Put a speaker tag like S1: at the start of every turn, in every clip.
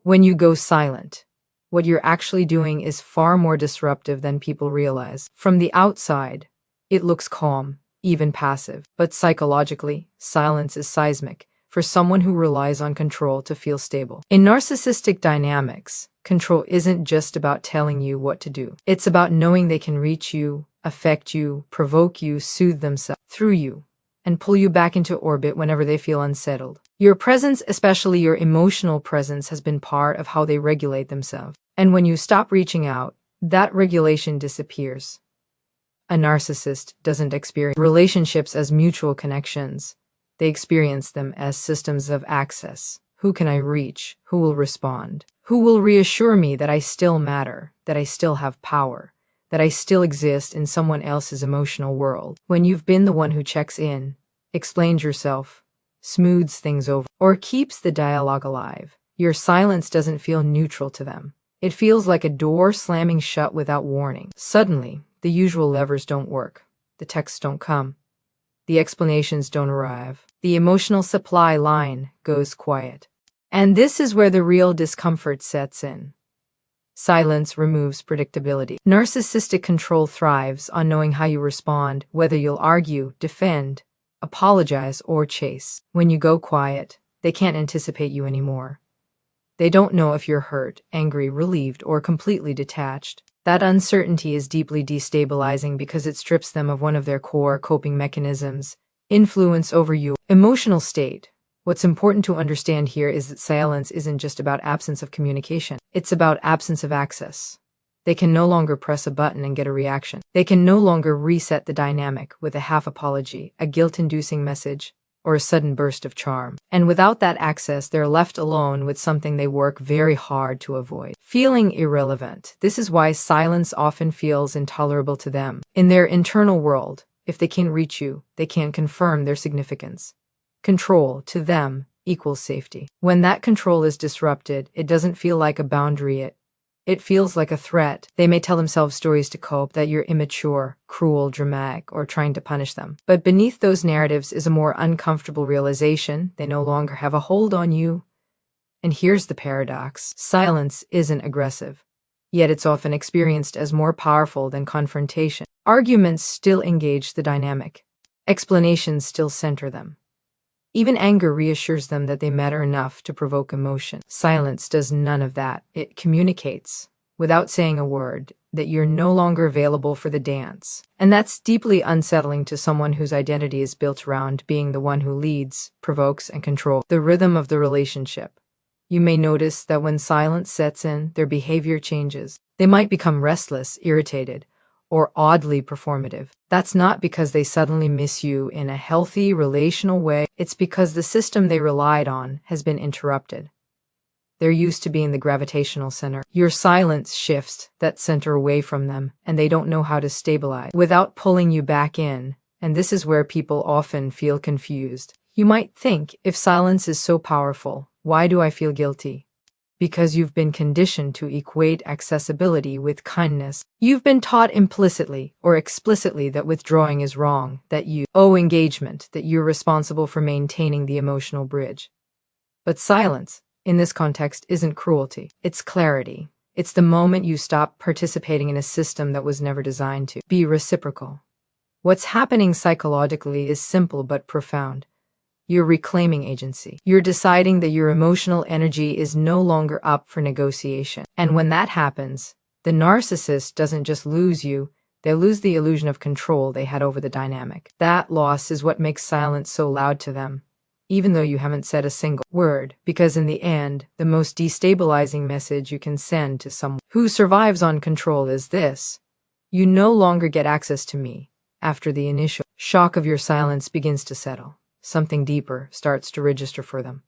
S1: When you go silent, what you're actually doing is far more disruptive than people realize. From the outside, it looks calm, even passive, but psychologically, silence is seismic for someone who relies on control to feel stable. In narcissistic dynamics, control isn't just about telling you what to do. It's about knowing they can reach you, affect you, provoke you, soothe themselves through you, and pull you back into orbit whenever they feel unsettled. Your presence, especially your emotional presence, has been part of how they regulate themselves. And when you stop reaching out, that regulation disappears. A narcissist doesn't experience relationships as mutual connections. They experience them as systems of access. Who can I reach? Who will respond? Who will reassure me that I still matter, that I still have power, that I still exist in someone else's emotional world? When you've been the one who checks in, explains yourself, smooths things over, or keeps the dialogue alive, your silence doesn't feel neutral to them. It feels like a door slamming shut without warning. Suddenly, the usual levers don't work. The texts don't come. The explanations don't arrive. The emotional supply line goes quiet. And this is where the real discomfort sets in. Silence removes predictability. Narcissistic control thrives on knowing how you respond, whether you'll argue, defend, apologize, or chase. When you go quiet, they can't anticipate you anymore. They don't know if you're hurt, angry, relieved, or completely detached. That uncertainty is deeply destabilizing because it strips them of one of their core coping mechanisms, influence over your emotional state. What's important to understand here is that silence isn't just about absence of communication. It's about absence of access. They can no longer press a button and get a reaction. They can no longer reset the dynamic with a half apology, a guilt-inducing message, or a sudden burst of charm. And without that access, they're left alone with something they work very hard to avoid: feeling irrelevant. This is why silence often feels intolerable to them. In their internal world, if they can't reach you, they can't confirm their significance. Control, to them, equals safety. When that control is disrupted, it doesn't feel like a boundary, it feels like a threat. They may tell themselves stories to cope that you're immature, cruel, dramatic, or trying to punish them. But beneath those narratives is a more uncomfortable realization: they no longer have a hold on you. And here's the paradox: silence isn't aggressive, yet it's often experienced as more powerful than confrontation. Arguments still engage the dynamic. Explanations still center them. Even anger reassures them that they matter enough to provoke emotion. Silence does none of that. It communicates, without saying a word, that you're no longer available for the dance. And that's deeply unsettling to someone whose identity is built around being the one who leads, provokes, and controls the rhythm of the relationship. You may notice that when silence sets in, their behavior changes. They might become restless, irritated, or oddly performative. That's not because they suddenly miss you in a healthy, relational way. It's because the system they relied on has been interrupted. They're used to being the gravitational center. Your silence shifts that center away from them, and they don't know how to stabilize without pulling you back in. And this is where people often feel confused. You might think, if silence is so powerful, why do I feel guilty? Because you've been conditioned to equate accessibility with kindness. You've been taught implicitly or explicitly that withdrawing is wrong, that you owe engagement, that you're responsible for maintaining the emotional bridge. But silence, in this context, isn't cruelty. It's clarity. It's the moment you stop participating in a system that was never designed to be reciprocal. What's happening psychologically is simple but profound. You're reclaiming agency. You're deciding that your emotional energy is no longer up for negotiation. And when that happens, the narcissist doesn't just lose you, they lose the illusion of control they had over the dynamic. That loss is what makes silence so loud to them, even though you haven't said a single word, because in the end, the most destabilizing message you can send to someone who survives on control is this: you no longer get access to me. After the initial shock of your silence begins to settle, something deeper starts to register for them.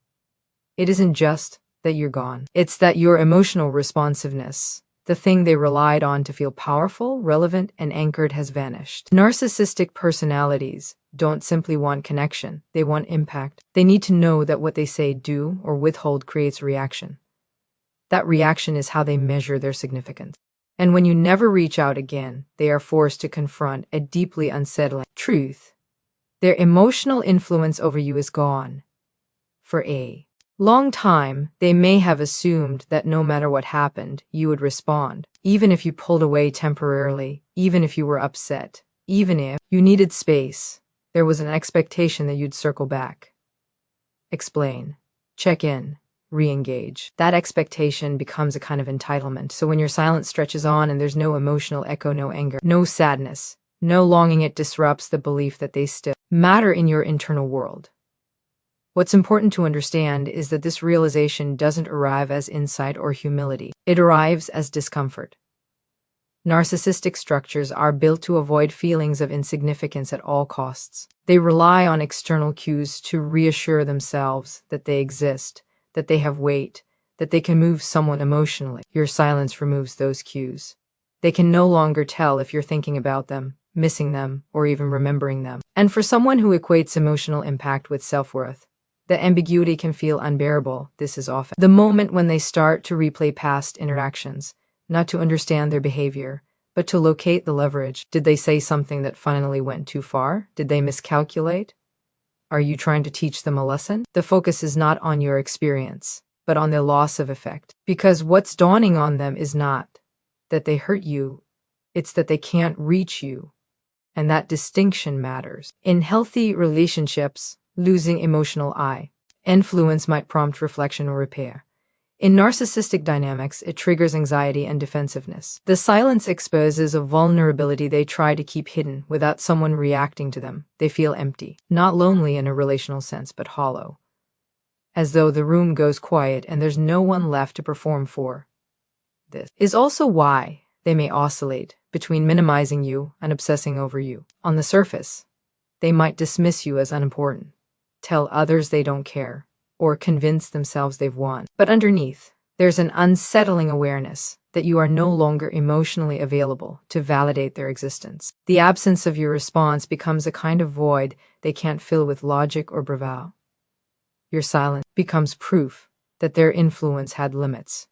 S1: It isn't just that you're gone. It's that your emotional responsiveness, the thing they relied on to feel powerful, relevant, and anchored, has vanished. Narcissistic personalities don't simply want connection. They want impact. They need to know that what they say, do, or withhold creates reaction. That reaction is how they measure their significance. And when you never reach out again, they are forced to confront a deeply unsettling truth. Their emotional influence over you is gone. For A. long time, they may have assumed that no matter what happened, you would respond. Even if you pulled away temporarily, even if you were upset, even if you needed space, there was an expectation that you'd circle back. Explain. Check in. Re-engage. That expectation becomes a kind of entitlement. So when your silence stretches on and there's no emotional echo, no anger, no sadness, no longing, it disrupts the belief that they still matter in your internal world. What's important to understand is that this realization doesn't arrive as insight or humility. It arrives as discomfort. Narcissistic structures are built to avoid feelings of insignificance at all costs. They rely on external cues to reassure themselves that they exist, that they have weight, that they can move someone emotionally. Your silence removes those cues. They can no longer tell if you're thinking about them, missing them, or even remembering them. And for someone who equates emotional impact with self-worth, the ambiguity can feel unbearable. This is often the moment when they start to replay past interactions, not to understand their behavior, but to locate the leverage. Did they say something that finally went too far? Did they miscalculate? Are you trying to teach them a lesson? The focus is not on your experience, but on their loss of effect. Because what's dawning on them is not that they hurt you, it's that they can't reach you. And that distinction matters. In healthy relationships, losing emotional influence might prompt reflection or repair. In narcissistic dynamics, it triggers anxiety and defensiveness. The silence exposes a vulnerability they try to keep hidden. Without someone reacting to them, they feel empty. Not lonely in a relational sense, but hollow. As though the room goes quiet and there's no one left to perform for. This is also why they may oscillate between minimizing you and obsessing over you. On the surface, they might dismiss you as unimportant, tell others they don't care, or convince themselves they've won. But underneath, there's an unsettling awareness that you are no longer emotionally available to validate their existence. The absence of your response becomes a kind of void they can't fill with logic or bravado. Your silence becomes proof that their influence had limits,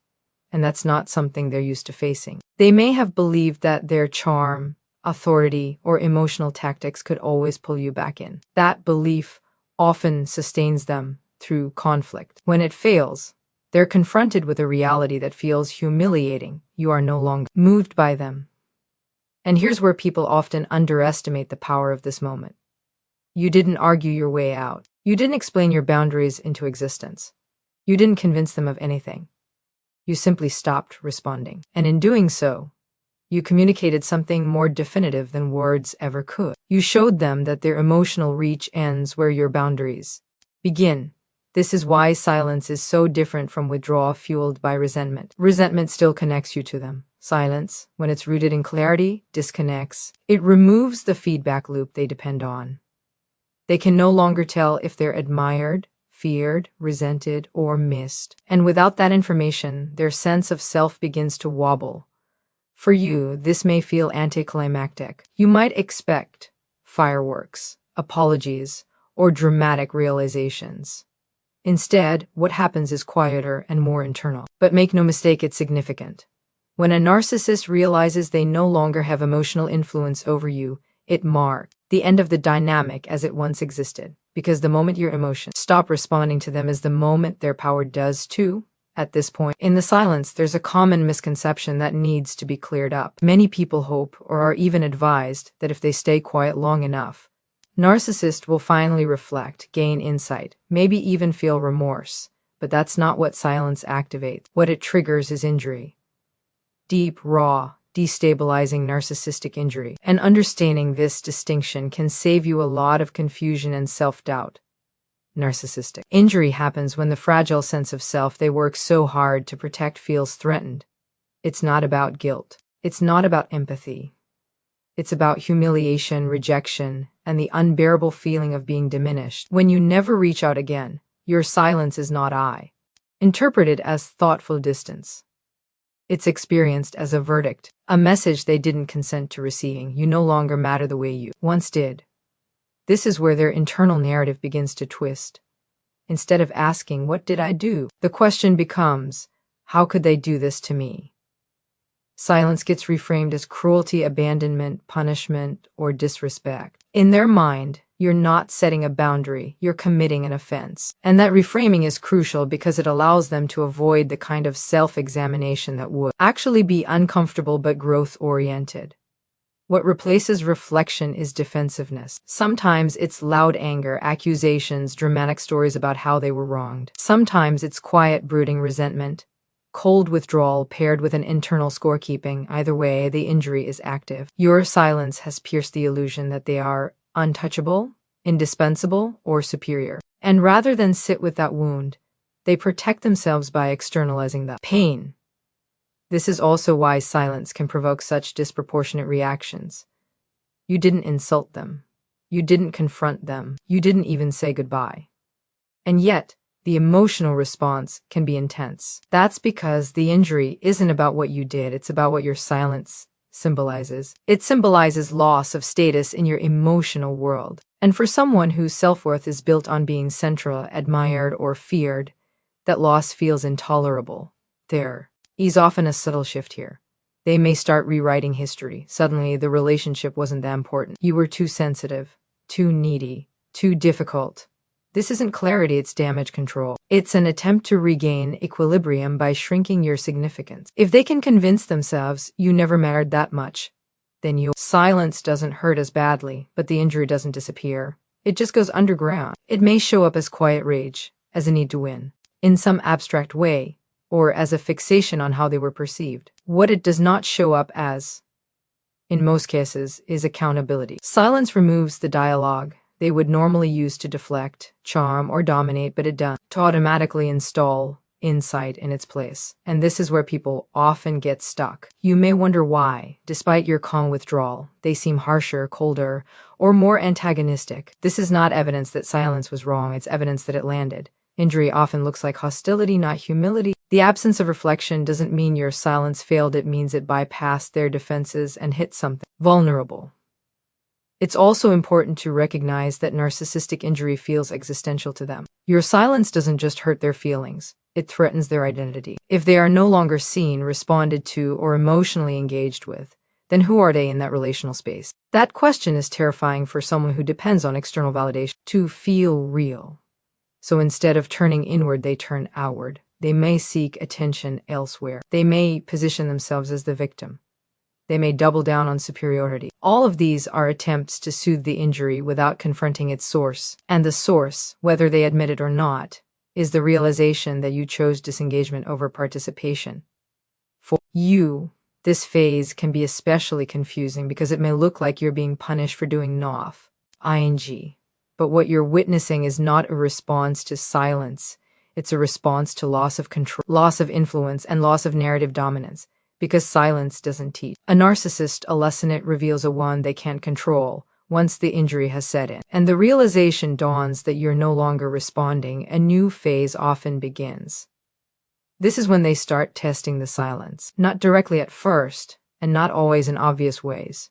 S1: and that's not something they're used to facing. They may have believed that their charm, authority, or emotional tactics could always pull you back in. That belief often sustains them through conflict. When it fails, they're confronted with a reality that feels humiliating. You are no longer moved by them. And here's where people often underestimate the power of this moment. You didn't argue your way out. You didn't explain your boundaries into existence. You didn't convince them of anything. You simply stopped responding. And in doing so, you communicated something more definitive than words ever could. You showed them that their emotional reach ends where your boundaries begin. This is why silence is so different from withdrawal fueled by resentment. Resentment still connects you to them. Silence, when it's rooted in clarity, disconnects. It removes the feedback loop they depend on. They can no longer tell if they're admired, feared, resented, or missed. And without that information, their sense of self begins to wobble. For you, this may feel anticlimactic. You might expect fireworks, apologies, or dramatic realizations. Instead, what happens is quieter and more internal. But make no mistake, it's significant. When a narcissist realizes they no longer have emotional influence over you, it marks the end of the dynamic as it once existed. Because the moment your emotions stop responding to them is the moment their power does too. At this point in the silence, there's a common misconception that needs to be cleared up. Many people hope, or are even advised, that if they stay quiet long enough, narcissists will finally reflect, gain insight, maybe even feel remorse. But that's not what silence activates. What it triggers is injury. Deep, raw, destabilizing narcissistic injury. And understanding this distinction can save you a lot of confusion and self-doubt. Narcissistic injury happens when the fragile sense of self they work so hard to protect feels threatened. It's not about guilt. It's not about empathy. It's about humiliation, rejection, and the unbearable feeling of being diminished. When you never reach out again, your silence is not interpreted as thoughtful distance. It's experienced as a verdict, a message they didn't consent to receiving. You no longer matter the way you once did. This is where their internal narrative begins to twist. Instead of asking, "What did I do?" the question becomes, "How could they do this to me?" Silence gets reframed as cruelty, abandonment, punishment, or disrespect. In their mind, you're not setting a boundary, you're committing an offense. And that reframing is crucial because it allows them to avoid the kind of self-examination that would actually be uncomfortable but growth-oriented. What replaces reflection is defensiveness. Sometimes it's loud anger, accusations, dramatic stories about how they were wronged. Sometimes it's quiet, brooding resentment, cold withdrawal paired with an internal scorekeeping. Either way, the injury is active. Your silence has pierced the illusion that they are untouchable, indispensable, or superior. And rather than sit with that wound, they protect themselves by externalizing the pain. This is also why silence can provoke such disproportionate reactions. You didn't insult them. You didn't confront them. You didn't even say goodbye. And yet, the emotional response can be intense. That's because the injury isn't about what you did, it's about what your silence symbolizes. It symbolizes loss of status in your emotional world. And for someone whose self-worth is built on being central, admired, or feared, that loss feels intolerable. There is often a subtle shift here. They may start rewriting history. Suddenly, the relationship wasn't that important. You were too sensitive, too needy, too difficult. This isn't clarity, it's damage control. It's an attempt to regain equilibrium by shrinking your significance. If they can convince themselves you never mattered that much, then your silence doesn't hurt as badly, but the injury doesn't disappear. It just goes underground. It may show up as quiet rage, as a need to win, in some abstract way, or as a fixation on how they were perceived. What it does not show up as, in most cases, is accountability. Silence removes the dialogue they would normally use to deflect, charm, or dominate, but it does to automatically install insight in its place. And this is where people often get stuck. You may wonder why, despite your calm withdrawal, they seem harsher, colder, or more antagonistic. This is not evidence that silence was wrong, it's evidence that it landed. Injury often looks like hostility, not humility. The absence of reflection doesn't mean your silence failed, it means it bypassed their defenses and hit something vulnerable. It's also important to recognize that narcissistic injury feels existential to them. Your silence doesn't just hurt their feelings, it threatens their identity. If they are no longer seen, responded to, or emotionally engaged with, then who are they in that relational space? That question is terrifying for someone who depends on external validation to feel real. So instead of turning inward, they turn outward. They may seek attention elsewhere. They may position themselves as the victim. They may double down on superiority. All of these are attempts to soothe the injury without confronting its source. And the source, whether they admit it or not, is the realization that you chose disengagement over participation. For you, this phase can be especially confusing because it may look like you're being punished for doing nof, ing. But what you're witnessing is not a response to silence. It's a response to loss of control, loss of influence, and loss of narrative dominance. Because silence doesn't teach a narcissist a lesson, it reveals a one they can't control once the injury has set in. And the realization dawns that you're no longer responding, a new phase often begins. This is when they start testing the silence, not directly at first, and not always in obvious ways.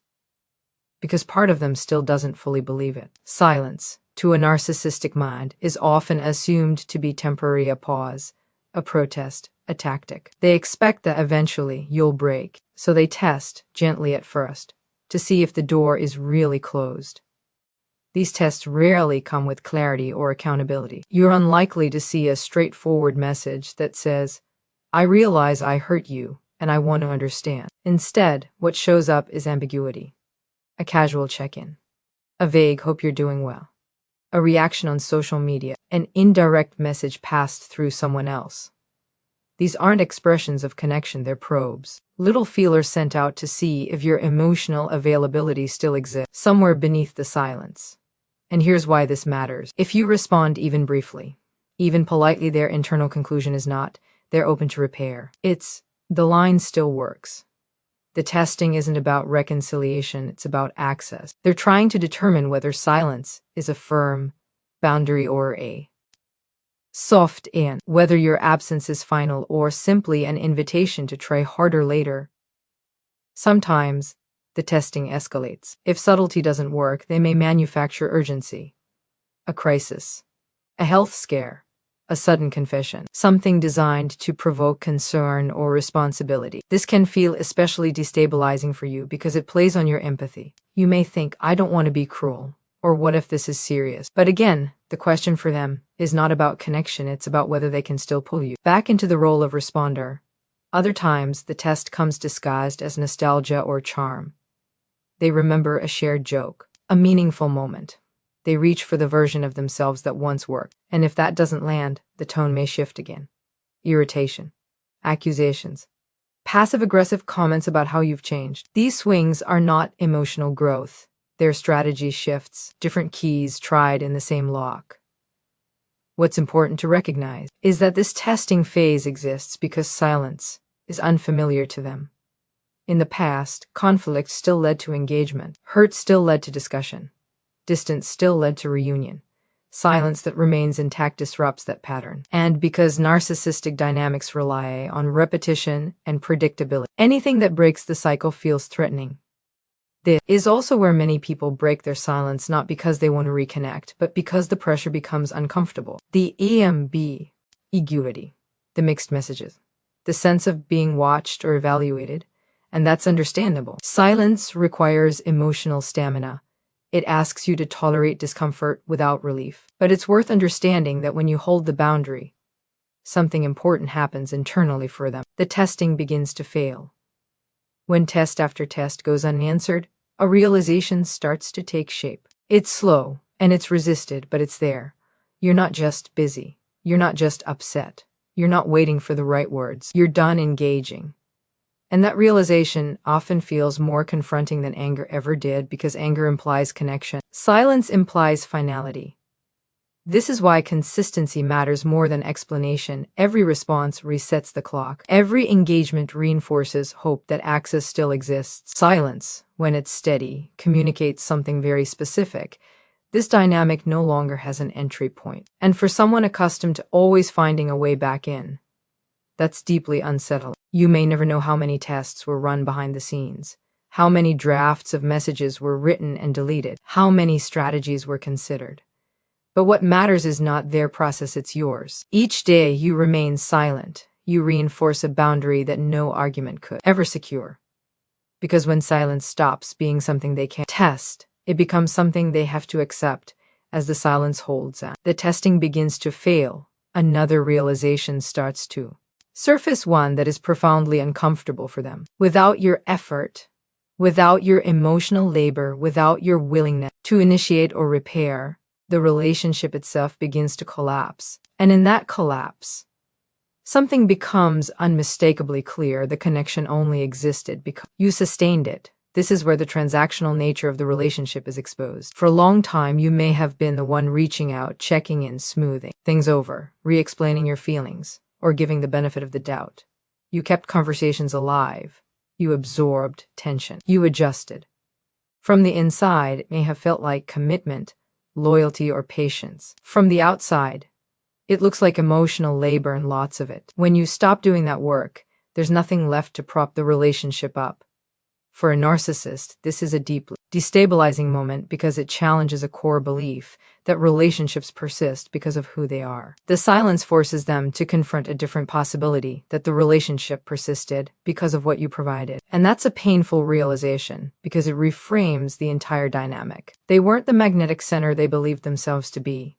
S1: Because part of them still doesn't fully believe it. Silence, to a narcissistic mind, is often assumed to be temporary, a pause, a protest, a tactic. They expect that eventually you'll break, so they test, gently at first, to see if the door is really closed. These tests rarely come with clarity or accountability. You're unlikely to see a straightforward message that says, "I realize I hurt you, and I want to understand." Instead, what shows up is ambiguity. A casual check-in. A vague "hope you're doing well." A reaction on social media. An indirect message passed through someone else. These aren't expressions of connection, they're probes. Little feelers sent out to see if your emotional availability still exists somewhere beneath the silence. And here's why this matters. If you respond even briefly, even politely, their internal conclusion is not, they're open to repair. It's, the line still works. The testing isn't about reconciliation, it's about access. They're trying to determine whether silence is a firm boundary or a soft in, whether your absence is final or simply an invitation to try harder later. Sometimes, the testing escalates. If subtlety doesn't work, they may manufacture urgency, a crisis, a health scare, a sudden confession, something designed to provoke concern or responsibility. This can feel especially destabilizing for you because it plays on your empathy. You may think, I don't want to be cruel, or what if this is serious? But again, the question for them is not about connection, it's about whether they can still pull you back into the role of responder. Other times, the test comes disguised as nostalgia or charm. They remember a shared joke, a meaningful moment. They reach for the version of themselves that once worked, and if that doesn't land, the tone may shift again. Irritation, accusations, passive-aggressive comments about how you've changed. These swings are not emotional growth. They're strategy shifts, different keys tried in the same lock. What's important to recognize is that this testing phase exists because silence is unfamiliar to them. In the past, conflict still led to engagement, hurt still led to discussion, distance still led to reunion. Silence that remains intact disrupts that pattern. And because narcissistic dynamics rely on repetition and predictability, anything that breaks the cycle feels threatening. This is also where many people break their silence not because they want to reconnect, but because the pressure becomes uncomfortable. The ambiguity, the mixed messages, the sense of being watched or evaluated, and that's understandable. Silence requires emotional stamina. It asks you to tolerate discomfort without relief. But it's worth understanding that when you hold the boundary, something important happens internally for them. The testing begins to fail. When test after test goes unanswered, a realization starts to take shape. It's slow, and it's resisted, but it's there. You're not just busy. You're not just upset. You're not waiting for the right words. You're done engaging. And that realization often feels more confronting than anger ever did because anger implies connection. Silence implies finality. This is why consistency matters more than explanation. Every response resets the clock. Every engagement reinforces hope that access still exists. Silence, when it's steady, communicates something very specific. This dynamic no longer has an entry point. And for someone accustomed to always finding a way back in, that's deeply unsettling. You may never know how many tests were run behind the scenes, how many drafts of messages were written and deleted, how many strategies were considered. But what matters is not their process, it's yours. Each day you remain silent. You reinforce a boundary that no argument could ever secure. Because when silence stops being something they can test, it becomes something they have to accept as the silence holds on. The testing begins to fail. Another realization starts to surface, one that is profoundly uncomfortable for them. Without your effort, without your emotional labor, without your willingness to initiate or repair, the relationship itself begins to collapse. And in that collapse, something becomes unmistakably clear. The connection only existed because you sustained it. This is where the transactional nature of the relationship is exposed. For a long time, you may have been the one reaching out, checking in, smoothing things over, re-explaining your feelings, or giving the benefit of the doubt. You kept conversations alive. You absorbed tension. You adjusted. From the inside, it may have felt like commitment, loyalty, or patience. From the outside, it looks like emotional labor and lots of it. When you stop doing that work, there's nothing left to prop the relationship up. For a narcissist, this is a deeply destabilizing moment because it challenges a core belief that relationships persist because of who they are. The silence forces them to confront a different possibility, that the relationship persisted because of what you provided. And that's a painful realization because it reframes the entire dynamic. They weren't the magnetic center they believed themselves to be.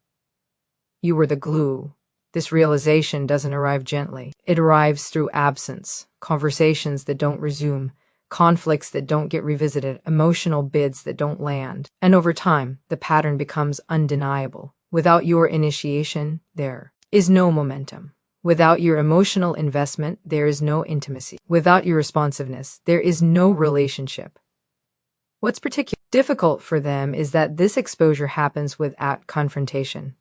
S1: You were the glue. This realization doesn't arrive gently. It arrives through absence, conversations that don't resume, conflicts that don't get revisited, emotional bids that don't land. And over time, the pattern becomes undeniable. Without your initiation, there is no momentum. Without your emotional investment, there is no intimacy. Without your responsiveness, there is no relationship. What's particularly difficult for them is that this exposure happens without confrontation.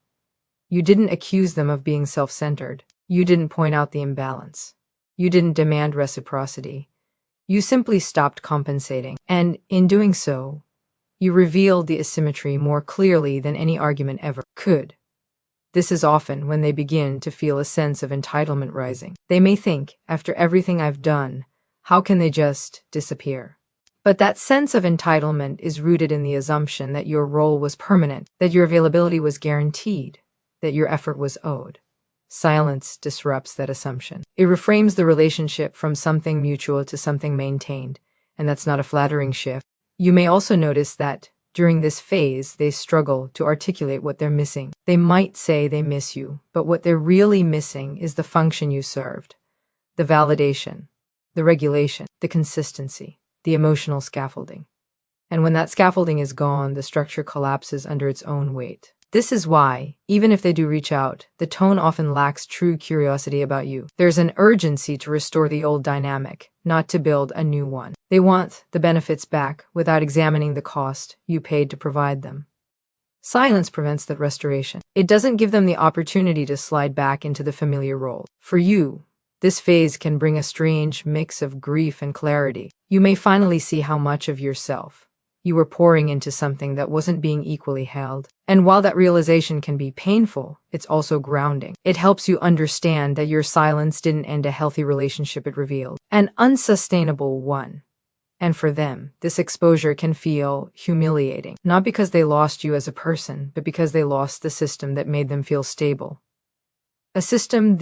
S1: You didn't accuse them of being self-centered. You didn't point out the imbalance. You didn't demand reciprocity. You simply stopped compensating, and in doing so, you revealed the asymmetry more clearly than any argument ever could. This is often when they begin to feel a sense of entitlement rising. They may think, after everything I've done, how can they just disappear? But that sense of entitlement is rooted in the assumption that your role was permanent, that your availability was guaranteed, that your effort was owed. Silence disrupts that assumption. It reframes the relationship from something mutual to something maintained, and that's not a flattering shift. You may also notice that during this phase, they struggle to articulate what they're missing. They might say they miss you, but what they're really missing is the function you served, the validation, the regulation, the consistency, the emotional scaffolding. And when that scaffolding is gone, the structure collapses under its own weight. This is why, even if they do reach out, the tone often lacks true curiosity about you. There's an urgency to restore the old dynamic, not to build a new one. They want the benefits back without examining the cost you paid to provide them. Silence prevents that restoration. It doesn't give them the opportunity to slide back into the familiar role. For you, this phase can bring a strange mix of grief and clarity. You may finally see how much of yourself you were pouring into something that wasn't being equally held. And while that realization can be painful, it's also grounding. It helps you understand that your silence didn't end a healthy relationship, it revealed an unsustainable one. And for them, this exposure can feel humiliating, not because they lost you as a person, but because they lost the system that made them feel stable. A system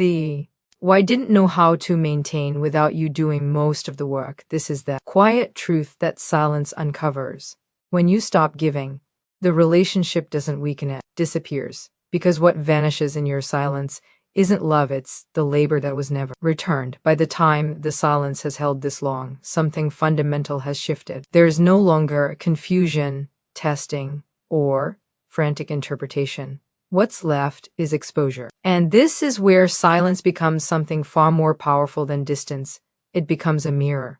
S1: why didn't know how to maintain without you doing most of the work. This is the quiet truth that silence uncovers. When you stop giving, the relationship doesn't weaken, it disappears. Because what vanishes in your silence isn't love, it's the labor that was never returned. By the time the silence has held this long, something fundamental has shifted. There is no longer confusion, testing, or frantic interpretation. What's left is exposure. And this is where silence becomes something far more powerful than distance. It becomes a mirror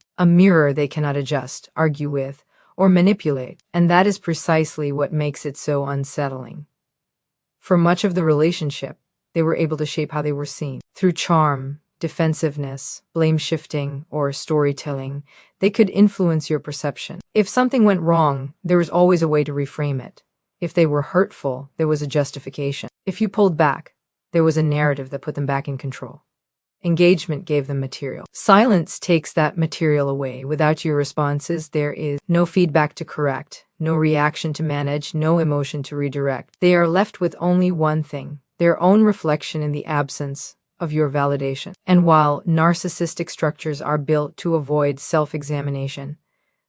S1: they cannot adjust, argue with, or manipulate. And that is precisely what makes it so unsettling. For much of the relationship, they were able to shape how they were seen. Through charm, defensiveness, blame shifting, or storytelling, they could influence your perception. If something went wrong, there was always a way to reframe it. If they were hurtful, there was a justification. If you pulled back, there was a narrative that put them back in control. Engagement gave them material. Silence takes that material away. Without your responses, there is no feedback to correct, no reaction to manage, no emotion to redirect. They are left with only one thing, their own reflection in the absence of your validation. And while narcissistic structures are built to avoid self-examination,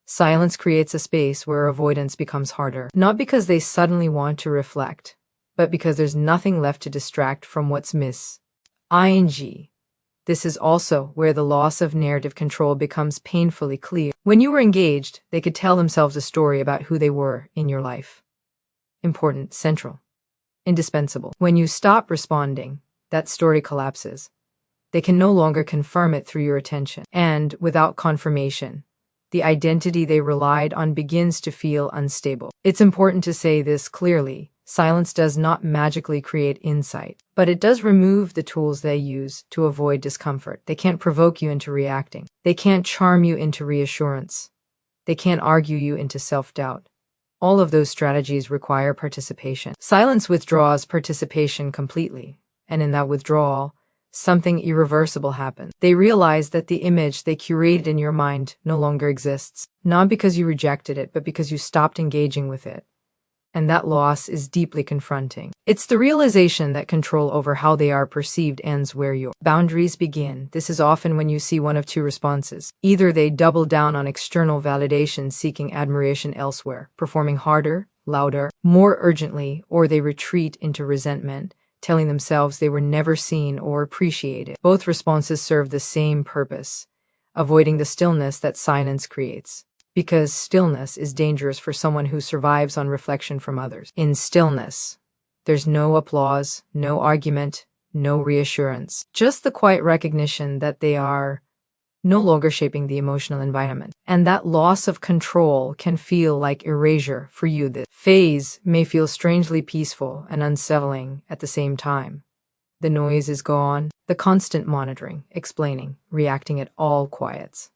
S1: silence creates a space where avoidance becomes harder. Not because they suddenly want to reflect, but because there's nothing left to distract from what's miss. This is also where the loss of narrative control becomes painfully clear. When you were engaged, they could tell themselves a story about who they were in your life. Important, central, indispensable. When you stop responding, that story collapses. They can no longer confirm it through your attention. And without confirmation, the identity they relied on begins to feel unstable. It's important to say this clearly. Silence does not magically create insight, but it does remove the tools they use to avoid discomfort. They can't provoke you into reacting. They can't charm you into reassurance. They can't argue you into self-doubt. All of those strategies require participation. Silence withdraws participation completely, and in that withdrawal, something irreversible happens. They realize that the image they curated in your mind no longer exists, not because you rejected it, but because you stopped engaging with it. And that loss is deeply confronting. It's the realization that control over how they are perceived ends where your boundaries begin. This is often when you see one of two responses. Either they double down on external validation, seeking admiration elsewhere, performing harder, louder, more urgently, or they retreat into resentment, telling themselves they were never seen or appreciated. Both responses serve the same purpose, avoiding the stillness that silence creates. Because stillness is dangerous for someone who survives on reflection from others. In stillness, there's no applause, no argument, no reassurance, just the quiet recognition that they are no longer shaping the emotional environment. And that loss of control can feel like erasure for you. This phase may feel strangely peaceful and unsettling at the same time. The noise is gone, the constant monitoring, explaining, reacting, it all quiets.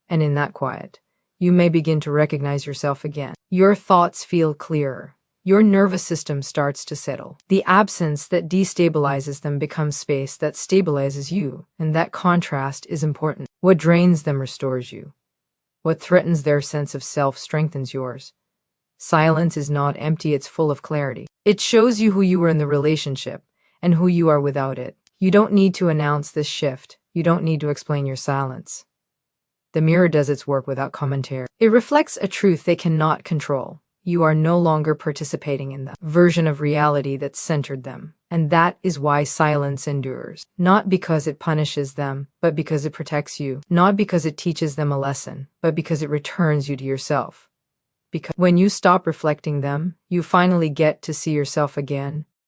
S1: And in that quiet, you may begin to recognize yourself again. Your thoughts feel clearer. Your nervous system starts to settle. The absence that destabilizes them becomes space that stabilizes you, and that contrast is important. What drains them restores you. What threatens their sense of self strengthens yours. Silence is not empty, it's full of clarity. It shows you who you were in the relationship and who you are without it. You don't need to announce this shift. You don't need to explain your silence. The mirror does its work without commentary. It reflects a truth they cannot control. You are no longer participating in the version of reality that centered them. And that is why silence endures. Not because it punishes them, but because it protects you. Not because it teaches them a lesson, but because it returns you to yourself. Because when you stop reflecting them, you finally get to see yourself again,